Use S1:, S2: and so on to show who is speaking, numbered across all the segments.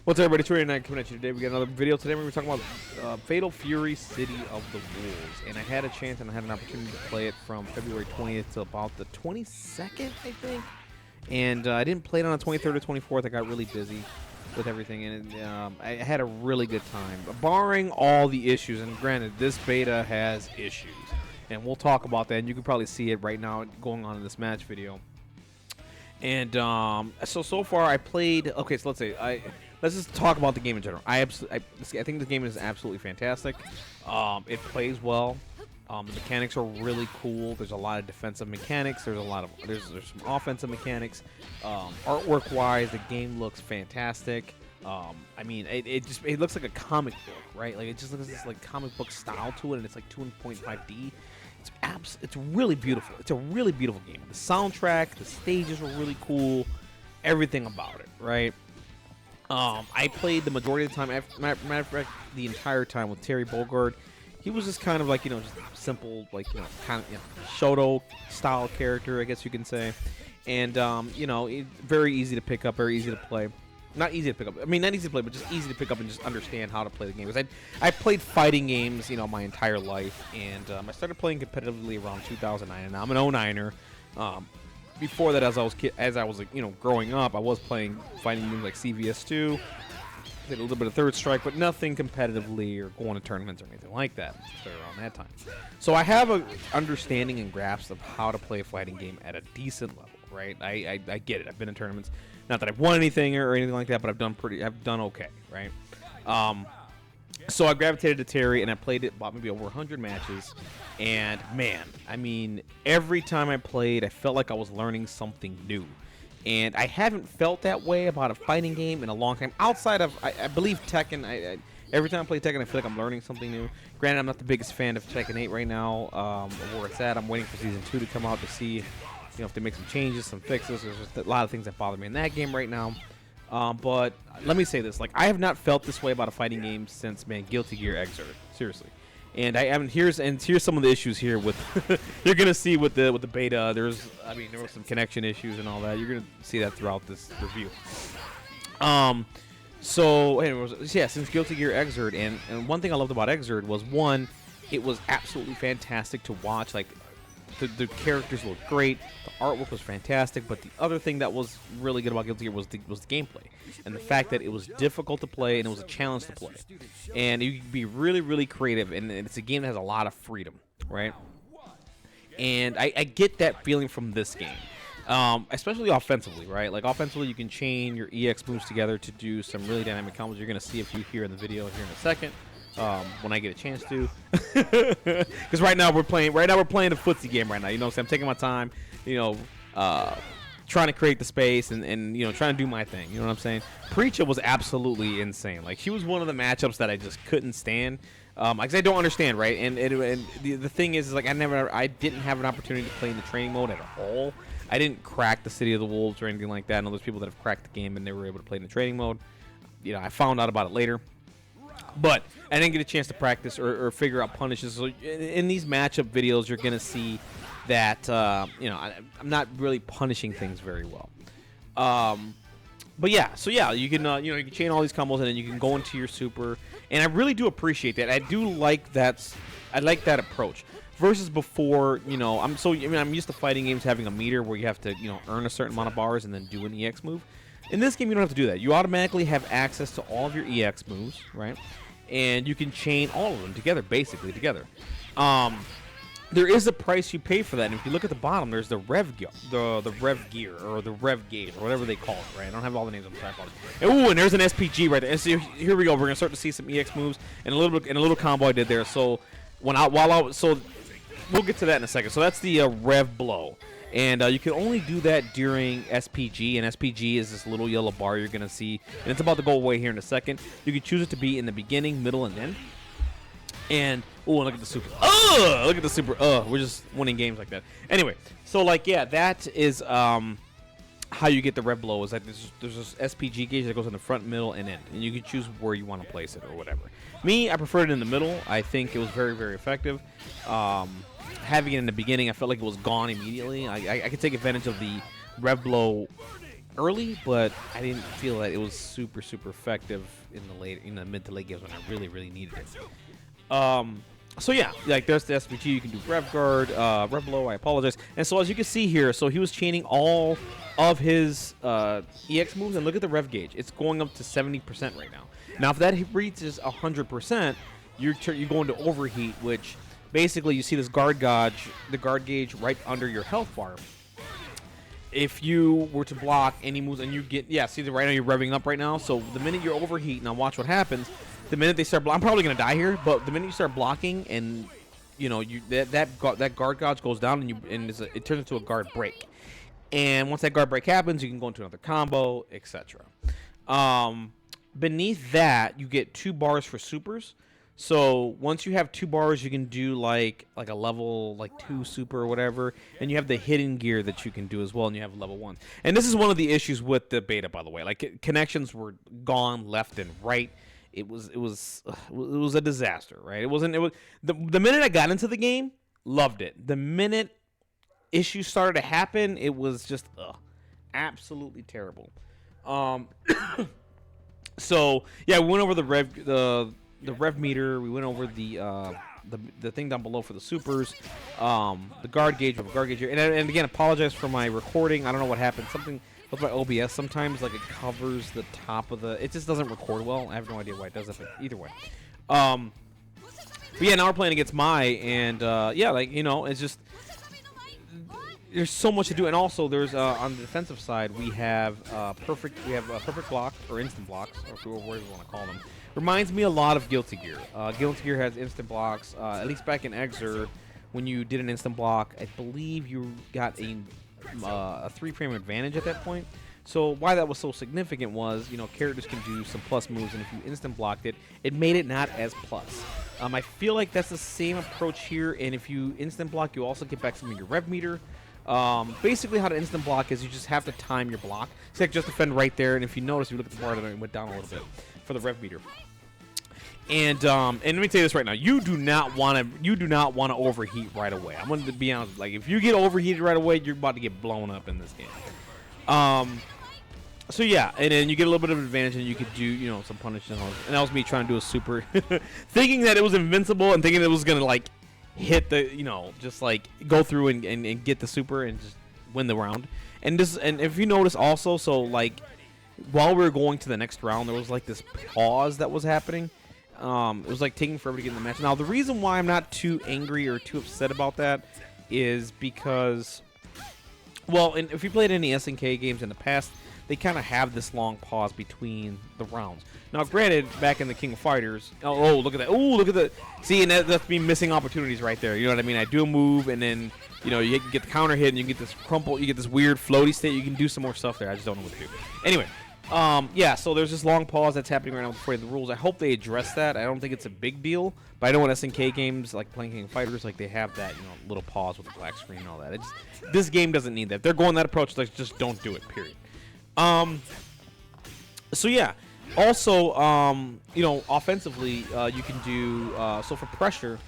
S1: What's up, everybody? 29 coming at you today. We got another video today. We're talking about Fatal Fury City of the Wolves. And I had a chance and I had an opportunity to play it from February 20th to about the 22nd, I think. And I didn't play it on the 23rd or 24th. I got really busy with everything. And I had a really good time. Barring all the issues. And granted, this beta has issues. And we'll talk about that. And you can probably see it right now going on in this match video. And so far I played. Okay, so let's just talk about the game in general. I think the game is absolutely fantastic. It plays well. The mechanics are really cool. There's a lot of defensive mechanics. There's some offensive mechanics. Artwork wise, the game looks fantastic. I mean, it looks like a comic book, right? Like it just looks this like comic book style to it, and it's like 2.5D. It's really beautiful. It's a really beautiful game. The soundtrack, the stages were really cool. Everything about it, right? I played the majority of the time, matter of fact, the entire time with Terry Bogard. He was just kind of like, just simple, like, kind of, Shoto style character, I guess you can say. And, very easy to pick up, very easy to play. Not easy to pick up. I mean, not easy to play, but just easy to pick up and just understand how to play the game. Because I played fighting games, my entire life, and I started playing competitively around 2009, and I'm an 09er. Before that, as I was growing up, I was playing fighting games like CVS2. Did a little bit of Third Strike, but nothing competitively or going to tournaments or anything like that. Started around that time, so I have a understanding and grasp of how to play a fighting game at a decent level. Right, I get it. I've been in tournaments. Not that I've won anything or anything like that, but I've done okay. Right. So I gravitated to Terry and I played it about maybe over 100 matches. And man, I mean, every time I played, I felt like I was learning something new. And I haven't felt that way about a fighting game in a long time. Outside of, I believe Tekken. Every time I play Tekken, I feel like I'm learning something new. Granted, I'm not the biggest fan of Tekken 8 right now, where it's at. I'm waiting for Season 2 to come out to see, if they make some changes, some fixes. There's just a lot of things that bother me in that game right now. But let me say this: I have not felt this way about a fighting game since, Guilty Gear Xrd. Seriously. And here's some of the issues here with you're gonna see with the beta. There were some connection issues and all that. You're gonna see that throughout this review. So anyways, yeah, since Guilty Gear Xrd, and one thing I loved about Xrd was, one, it was absolutely fantastic to watch. Like the characters looked great, the artwork was fantastic, but the other thing that was really good about Guilty Gear was the gameplay, and the fact that it was difficult to play and it was a challenge to play, and you could be really, really creative, and it's a game that has a lot of freedom, right? And I get that feeling from this game, especially offensively, right? Like offensively, you can chain your EX moves together to do some really dynamic combos. You're gonna see a few here in the video here in a second. When I get a chance to, because right now we're playing a footsie game right now. So I'm taking my time, trying to create the space and trying to do my thing. You know what I'm saying? Preacher was absolutely insane. Like, she was one of the matchups that I just couldn't stand, because I don't understand, right? And the thing is like I didn't have an opportunity to play in the training mode at all. I didn't crack the City of the Wolves or anything like that. I know there's people that have cracked the game and they were able to play in the training mode. I found out about it later. But I didn't get a chance to practice or figure out punishes. So in these matchup videos, you're going to see that, I'm not really punishing things very well. But yeah, so yeah, you can, you can chain all these combos and then you can go into your super. And I really do appreciate that. I do like that. I like that approach. Versus before, I'm used to fighting games having a meter where you have to, earn a certain amount of bars and then do an EX move. In this game, you don't have to do that. You automatically have access to all of your EX moves, right? And you can chain all of them together, basically together. There is a price you pay for that. And if you look at the bottom, there's the Rev Gear, the Rev Gear, or the Rev Gauge, or whatever they call it, right? I don't have all the names. I'm sorry about it. Ooh, and there's an SPG right there. And so here we go. We're gonna start to see some EX moves and a little combo I did there. So we'll get to that in a second. So that's the Rev Blow. And you can only do that during SPG, and SPG is this little yellow bar you're going to see, and it's about to go away here in a second. You can choose it to be in the beginning, middle, and end. And, oh, look at the super. Look at the super. We're just winning games like that. Anyway, so, yeah, that is how you get the Red Blow. Is that there's this SPG gauge that goes in the front, middle, and end. And you can choose where you want to place it or whatever. Me, I preferred it in the middle. I think it was very, very effective. Having it in the beginning, I felt like it was gone immediately. I could take advantage of the Rev Blow early, but I didn't feel that it was super effective in the mid to late games when I really needed it. So yeah, like there's the SPG. You can do Rev Guard, Rev Blow. I apologize. And so as you can see here, so he was chaining all of his EX moves, and look at the Rev gauge. It's going up to 70% right now. Now, if that reaches 100%, you're going to overheat, which basically you see this the guard gauge right under your health bar. If you were to block any moves and you get, see right now you're revving up right now. So the minute you're overheat, now watch what happens. The minute they start, I'm probably gonna die here, but the minute you start blocking and that guard gauge goes down and it turns into a guard break. And once that guard break happens, you can go into another combo, etc. Beneath that, you get 2 bars for supers. So once you have 2 bars, you can do like a level 2 super or whatever, and you have the hidden gear that you can do as well, and you have level 1. And this is one of the issues with the beta, by the way. Like connections were gone left and right. It was a disaster, right? It was the minute I got into the game, loved it. The minute issues started to happen, it was just absolutely terrible. So yeah, we went over the rev meter. We went over the thing down below for the supers, the guard gauge here. And again, apologize for my recording. I don't know what happened. Something with my OBS sometimes, like it covers the top of it just doesn't record well. I have no idea why it does that, but either way. But yeah, now we're playing against Mai, and it's just there's so much to do. And also there's on the defensive side we have perfect block or instant blocks, or whatever you want to call them. Reminds me a lot of Guilty Gear. Guilty Gear has instant blocks. At least back in Exer, when you did an instant block, I believe you got a 3-frame advantage at that point. So why that was so significant was, characters can do some plus moves, and if you instant blocked it, it made it not as plus. I feel like that's the same approach here, and if you instant block, you also get back some of your rev meter. Basically how to instant block is you just have to time your block. So like just defend right there, and if you notice, if you look at the bar, it went down a little bit for the rev meter. And let me tell you this right now: you do not want to overheat right away. I'm going to be honest. Like if you get overheated right away, you're about to get blown up in this game. So yeah, and then you get a little bit of advantage, and you could do some punish and all. And that was me trying to do a super, thinking that it was invincible and thinking it was gonna like hit the just like go through and get the super and just win the round. And if you notice also, so like while we were going to the next round, there was like this pause that was happening. It was like taking forever to get in the match. Now the reason why I'm not too angry or too upset about that is because, well, and if you played any SNK games in the past, they kind of have this long pause between the rounds. Now, granted, back in the King of Fighters, oh look at that! Oh, look at the see, and that's me missing opportunities right there. You know what I mean? I do a move, and then you can get the counter hit, and you get this crumple, you get this weird floaty state. You can do some more stuff there. I just don't know what to do. Anyway. Yeah, so there's this long pause that's happening right now before the rules. I hope they address that. I don't think it's a big deal, but I know in SNK games, like playing King of Fighters, like they have that, little pause with the black screen and all that. This game doesn't need that. If they're going that approach, like just don't do it, period. So yeah, also, offensively, you can do, so for pressure,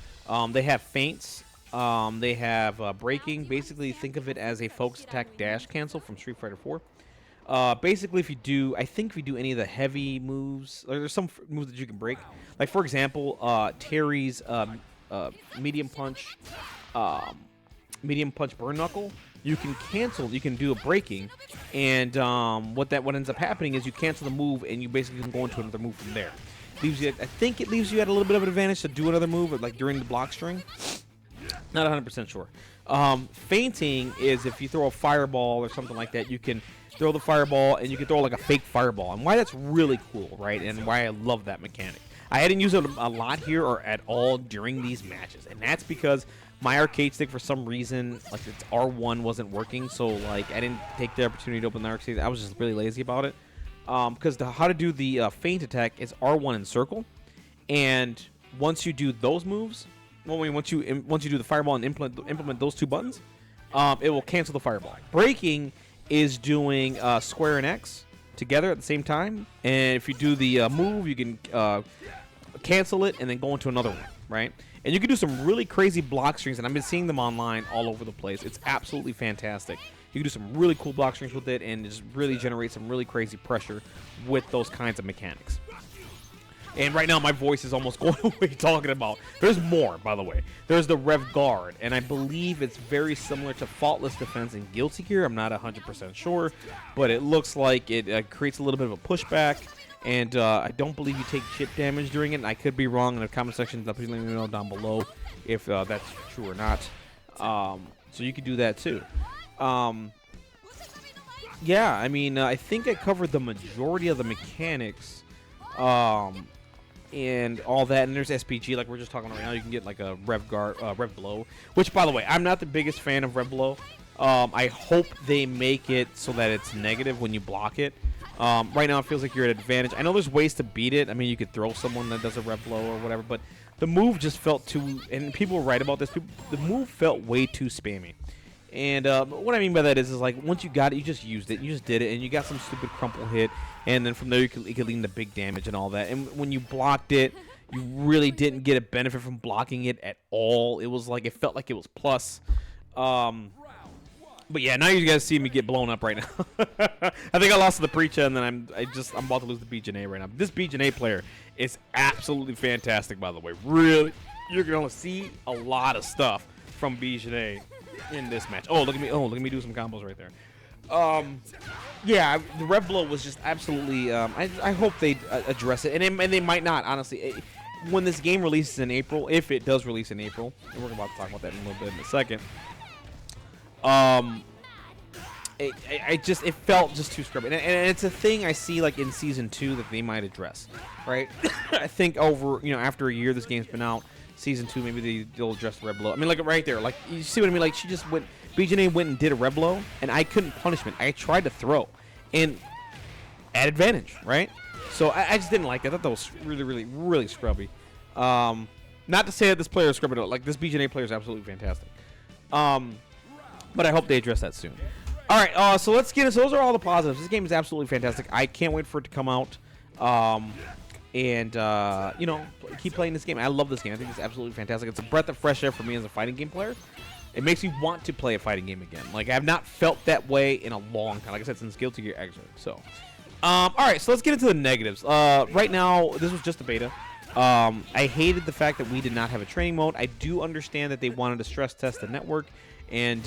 S1: they have feints, they have breaking. Basically, think of it as a focus attack dash cancel from Street Fighter 4. Basically, if you do any of the heavy moves, there's some moves that you can break. Like for example, Terry's medium punch burn knuckle. You can cancel. You can do a breaking, and what ends up happening is you cancel the move, and you basically can go into another move from there. I think it leaves you at a little bit of an advantage to do another move, like during the block string. Not 100% sure. Feinting is if you throw a fireball or something like that, you can throw the fireball, and you can throw like a fake fireball, and why that's really cool, right? And why I love that mechanic. I hadn't used it a lot here or at all during these matches, and that's because my arcade stick, for some reason, like its R1 wasn't working, so like I didn't take the opportunity to open the arcade. I was just really lazy about it. Because how to do the feint attack is R1 and circle, and once you do those moves, once you do the fireball and implement those two buttons, it will cancel the fireball. Breaking is doing square and X together at the same time, and if you do the move, you can cancel it and then go into another one, right? And you can do some really crazy block strings, and I've been seeing them online all over the place. It's absolutely fantastic. You can do some really cool block strings with it and just really generate some really crazy pressure with those kinds of mechanics. And right now, my voice is almost going away talking about. There's more, by the way. There's the Rev Guard, and I believe it's very similar to Faultless Defense and Guilty Gear. I'm not 100% sure, but it looks like it creates a little bit of a pushback. And I don't believe you take chip damage during it. And I could be wrong in the comment section. Please let me know down below if that's true or not. So you could do that too. Yeah, I mean, I think I covered the majority of the mechanics. And all that, and there's SPG like we're just talking about right now. You can get like a Rev Blow, which, by the way, I'm not the biggest fan of Rev Blow. I hope they make it so that it's negative when you block it. Right now it feels like you're at advantage. I know there's ways to beat it. I mean, you could throw someone that does a Rev Blow or whatever, but the move just felt too, and people write about this, the move felt way too spammy. And what I mean by that is like once you got it, you just used it, you just did it, and you got some stupid crumple hit, and then from there it could lead into big damage and all that. And when you blocked it, you really didn't get a benefit from blocking it at all. It was like it felt like it was plus. But yeah, now you guys see me get blown up right now. I think I lost to the Preacher, and then I'm about to lose the BJNA right now. This BJNA player is absolutely fantastic, by the way. Really, you're gonna see a lot of stuff from BJNA in this match. Oh, look at me! Oh, look at me do some combos right there. Yeah, the Rev Blow was just absolutely. I hope they address it, and they might not. Honestly, when this game releases in April, if it does release in April, and we're about to talk about that in a little bit in a second. It felt just too scrubby, and it's a thing I see like in season 2 that they might address, right? I think after a year this game's been out, season 2 maybe they'll address the Rev Blow. I mean, like right there, like you see what I mean? Like she just went, BJNA went and did a Rev Blow, and I couldn't punish it. I tried to throw, and at advantage, right? So I just didn't like that. I thought that was really, really, really scrubby. Not to say that this player is scrubby, like this BJNA player is absolutely fantastic. But I hope they address that soon. All right, so let's get it. So those are all the positives. This game is absolutely fantastic. I can't wait for it to come out. Keep playing this game. I love this game. I think it's absolutely fantastic. It's a breath of fresh air for me as a fighting game player. It makes me want to play a fighting game again. Like, I have not felt that way in a long time. Like I said, since Guilty Gear Xrd. So, all right, so let's get into the negatives. Right now, this was just a beta. I hated the fact that we did not have a training mode. I do understand that they wanted to stress test the network and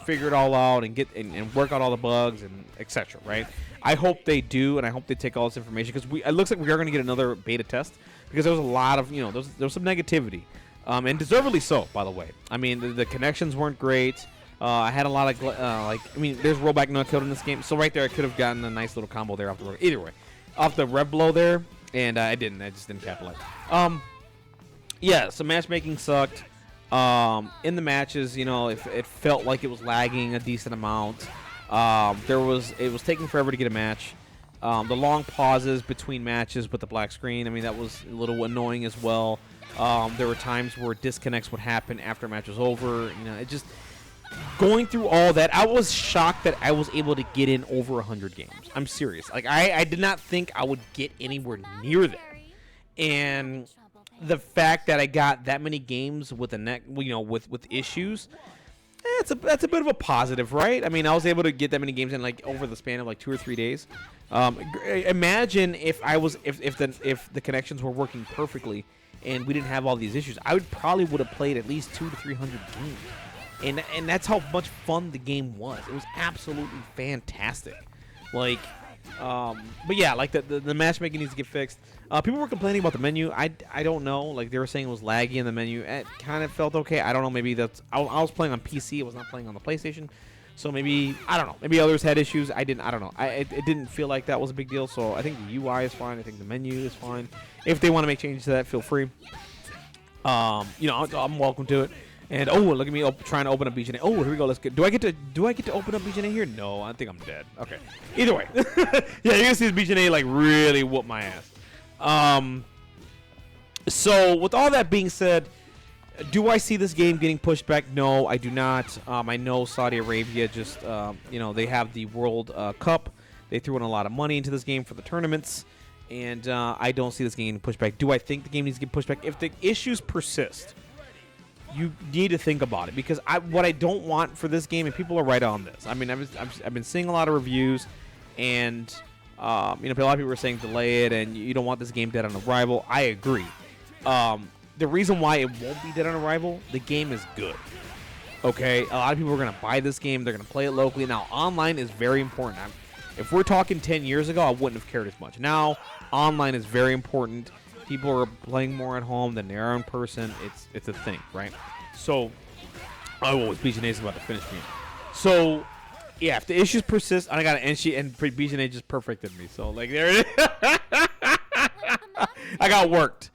S1: figure it all out and work out all the bugs and etc. Right? I hope they do, and I hope they take all this information because it looks like we are going to get another beta test because there was a lot of there was some negativity, and deservedly so, by the way. I mean, the connections weren't great. I had a lot of there's rollback no killed in this game, so right there I could have gotten a nice little combo there off the either way, off the Rev Blow there, and I didn't. I just didn't capitalize. Yeah, so matchmaking sucked. In the matches, it felt like it was lagging a decent amount. It was taking forever to get a match. The long pauses between matches with the black screen, I mean, that was a little annoying as well. There were times where disconnects would happen after a match was over. It just going through all that. I was shocked that I was able to get in over 100 games. I'm serious. Like I did not think I would get anywhere near that, and the fact that I got that many games with with issues, that's a bit of a positive, right? I mean, I was able to get that many games in like over the span of like 2 or 3 days. Imagine if the connections were working perfectly and we didn't have all these issues. I would have played at least 200 to 300 games, and that's how much fun the game was. It was absolutely fantastic. Like. But yeah, like the matchmaking needs to get fixed. People were complaining about the menu. I don't know. Like they were saying it was laggy in the menu. It kind of felt okay. I don't know. Maybe that's I was playing on PC. I was not playing on the PlayStation. So maybe I don't know. Maybe others had issues. I didn't. I don't know. It didn't feel like that was a big deal. So I think the UI is fine. I think the menu is fine. If they want to make changes to that, feel free. I'm welcome to it. And look at me trying to open up BJNA. Oh, here we go. Let's get. Do I get to open up BJNA here? No, I think I'm dead. Okay. Either way, yeah, you're gonna see this BJNA like really whoop my ass. So with all that being said, do I see this game getting pushed back? No, I do not. I know Saudi Arabia just they have the World Cup. They threw in a lot of money into this game for the tournaments, and I don't see this game getting pushed back. Do I think the game needs to get pushed back? If the issues persist, you need to think about it, because what I don't want for this game, and people are right on this. I mean, I've been seeing a lot of reviews, and a lot of people are saying delay it, and you don't want this game dead on arrival. I agree. The reason why it won't be dead on arrival, the game is good. Okay, a lot of people are gonna buy this game. They're gonna play it locally. Now, online is very important. If we're talking 10 years ago, I wouldn't have cared as much. Now, online is very important. People are playing more at home than they are in person. It's a thing, right? So, BJ is about to finish me. So, yeah, if the issues persist, and I got an BJ just perfected me. So, like, there it is. I got worked.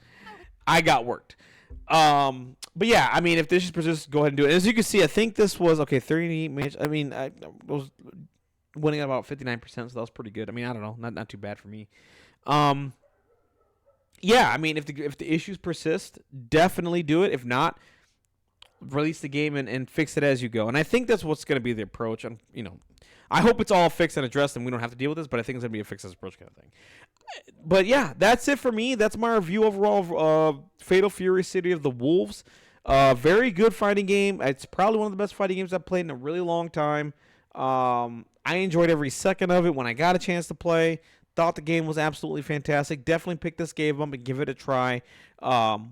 S1: But yeah, I mean, if the issues persist, go ahead and do it. As you can see, I think this was 38 matches. I mean, I was winning at about 59%, so that was pretty good. I mean, I don't know, not too bad for me. Yeah, I mean, if the issues persist, definitely do it. If not, release the game and fix it as you go. And I think that's what's going to be the approach. And I hope it's all fixed and addressed, and we don't have to deal with this. But I think it's going to be a fix as approach kind of thing. But yeah, that's it for me. That's my review overall of Fatal Fury: City of the Wolves. Very good fighting game. It's probably one of the best fighting games I've played in a really long time. I enjoyed every second of it when I got a chance to play. Thought the game was absolutely fantastic. Definitely pick this game up and give it a try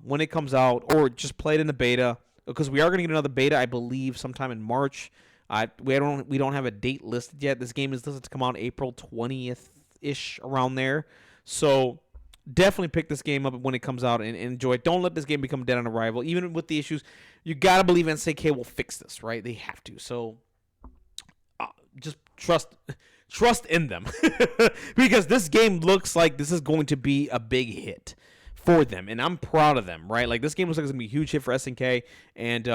S1: when it comes out, or just play it in the beta, because we are going to get another beta, I believe, sometime in March. We don't have a date listed yet. This game is listed to come out April 20th-ish, around there. So definitely pick this game up when it comes out and enjoy it. Don't let this game become dead on arrival. Even with the issues, you got to believe NCK will fix this, right? They have to. So just trust in them because this game looks like this is going to be a big hit for them, and I'm proud of them, right? Like, this game looks like it's going to be a huge hit for SNK, and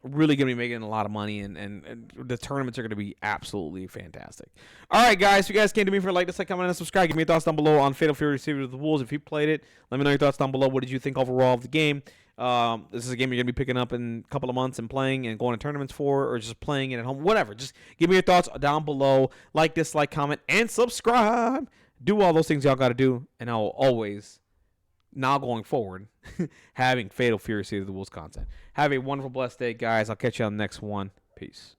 S1: really going to be making a lot of money, and the tournaments are going to be absolutely fantastic. All right, guys, if you guys came to me for a like, dislike, comment, and subscribe, give me your thoughts down below on Fatal Fury: City of the Wolves. If you played it, let me know your thoughts down below. What did you think overall of the game? This is a game you're going to be picking up in a couple of months and playing and going to tournaments for, or just playing it at home, whatever. Just give me your thoughts down below. Like, dislike, comment, and subscribe. Do all those things y'all got to do, and I will always, now going forward, having Fatal Fury: City of the Wolves content. Have a wonderful, blessed day, guys. I'll catch you on the next one. Peace.